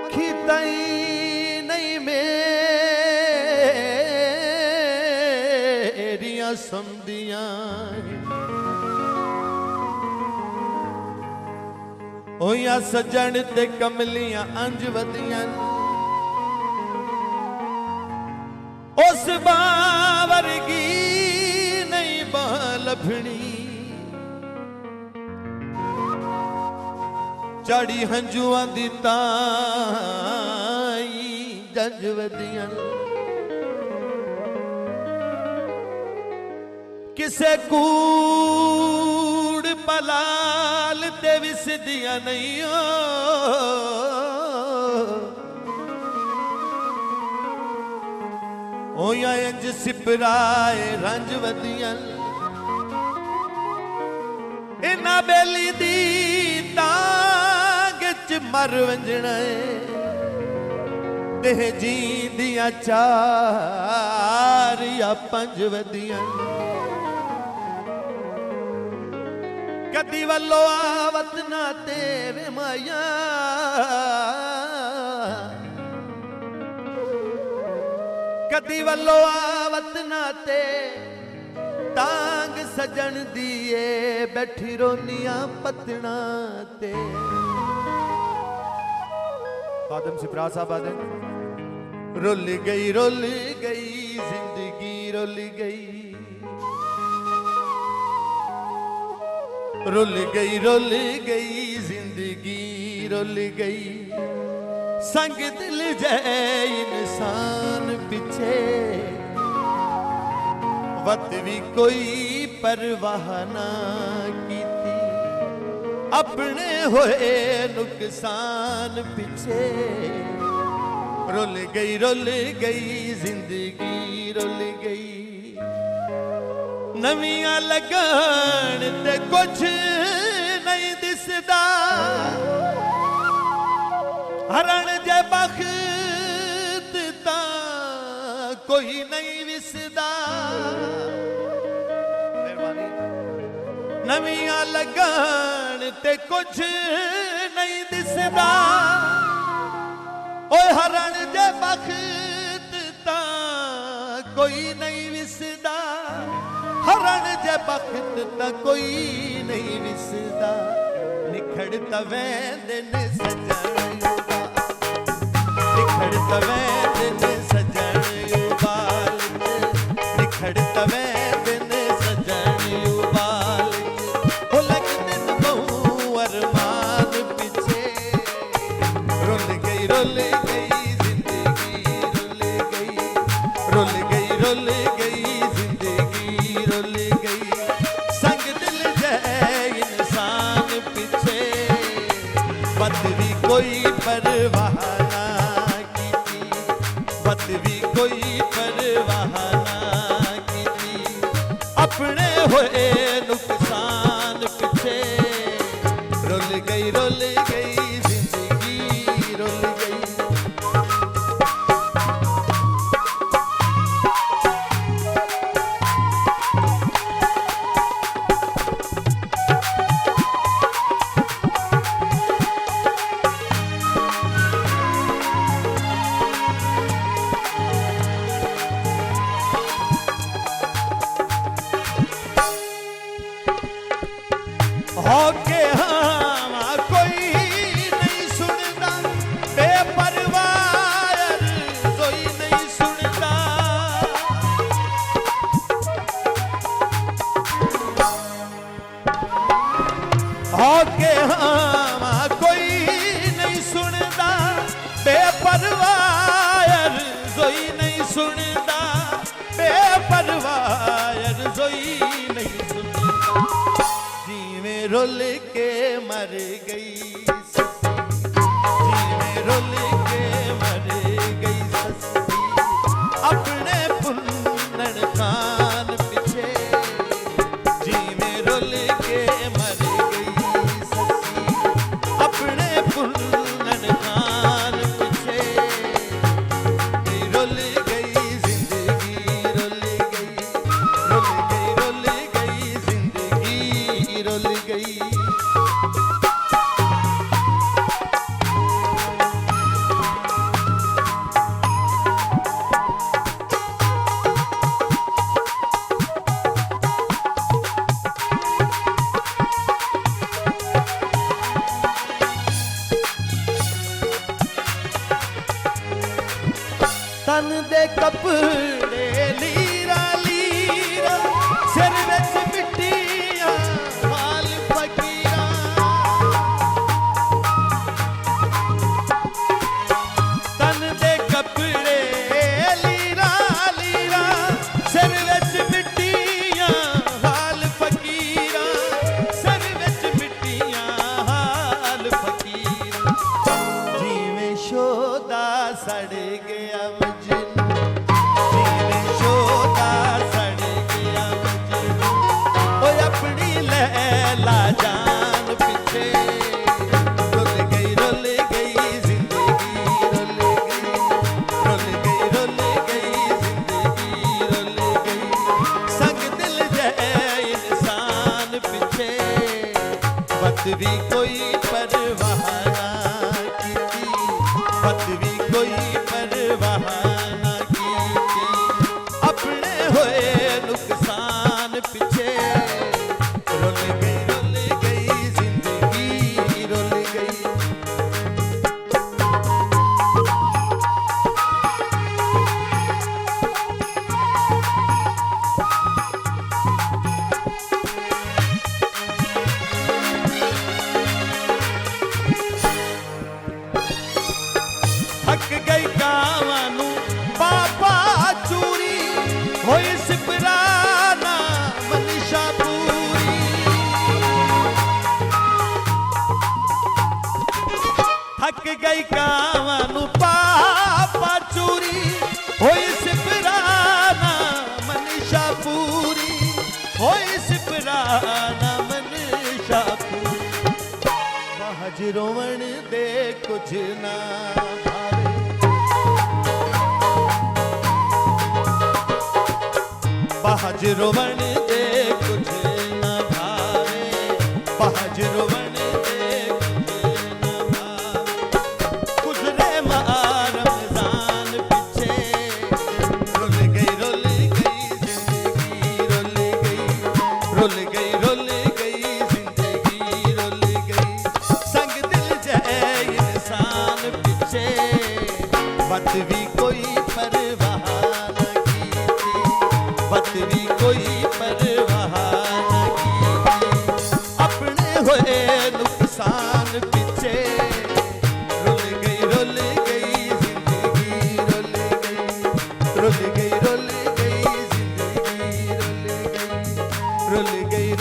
अखी तई नहीं मेरिया समदियां होया सजन ते कमलियां अंज वदियां उस बावरगी नहीं बालभनी चढ़ी हंजुआ दी ताई जंज वदियां किसे कूड़ पलाल ते विसदियां नहीं होया इंज सिपराए रंज वदियां इना बेली दी तांग च मर वंजना ते जी दिया चार या पंज वदियां कदी वल्लो आवत ना तेरे माया कदी वल्लो आवत ना ते तांग सजन दिए बैठी रोनिया पतना ते आदम सिपरा साहब आदम रुल गई जिंदगी रुल गई रुल गई जिंदगी रुल गई संग दिल जय इंसान पीछे वत भी कोई परवाह ना कीती अपने होए नुकसान पीछे रुल गई जिंदगी रुल गई नवियां लगन ते कुछ नहीं दिसदा हरण जे बख्त ता कोई नहीं विसदा नवियां लगन ते कुछ नहीं दिसदा ओए हरण जे बख्त ता कोई नहीं विसदा हरण जे बख्त ता कोई नहीं विसदा निखड़ता वैंदे ने सजन निखड़ता वैंदे ने सजन उबाल निखड़ता वैंदे ने सजन उबाल हो लगते न बहु अरमान पीछे रुल गई जिंदगी रुल गई जिंदगी रुल गई संग दिल जय इंसान पीछे बत भी कोई परवाह ना कीती बत भी कोई परवाह ना कीती अपने होए नुकसान पीछे रुल गई जिंदगी रुल गई होके हाँ कोई नहीं सुनता बेपरवाह कोई नहीं सुनता होके हाँ कोई नहीं सुनता बेपरवाह कोई नहीं सुनता बेपरवाह कोई नहीं सुनता रुल के मर गई ससी जीवे रुल के मर गई ससी अपने पुन्नन खान पीछे जीवे रुल के मर गई ससी अपने पुन्नन खान पीछे रुल गई जिंदगी रुल गई जिंदगी रुल गई तन दे कपड़े लीरा लीरा सिर विच मिट्टियां हाल फकीरां तन दे कपड़े लीरा लीरा सिर विच मिट्टियां हाल फकीरां सिर विच मिट्टियां हाल फकीरां जिवें शोदा सड़ गया मजनू जिवें शोदा सड़ गया मजनू ओ अपनी लैला जान पिछे रुल गई जिंदगी रुल गई जिंदगी रुल गई संग दिल जै इंसान पिछे वत भी कोई परवाह ना कीती वत भी कोई परवाह ना कीती अपने होए नुकसान पिछे रुल गई जिंदगी रुल गई थक गई कावानू बाबा चूरी होई सिपराना मनीषा पूरी थक गई कावानू बाबा चूरी होई सिपराना मनीषा पूरी होई सिपराना मनीषा पूरी बाज रोवण दे कुछ ना बाज रोवण दे कुछ न भावे बाज रोवण दे कुछ न भावे गुजरे मार रमजान पिछे रुल गई जिंदगी रुल गई जिंदगी रुल गई संग दिल जै इंसान पिछे वत भी कोई परवाह ना कीती वत भी कोई परवाह ना कीती अपने होए नुकसान पिछे रुल गई जिंदगी रुल गई जिंदगी रुल गई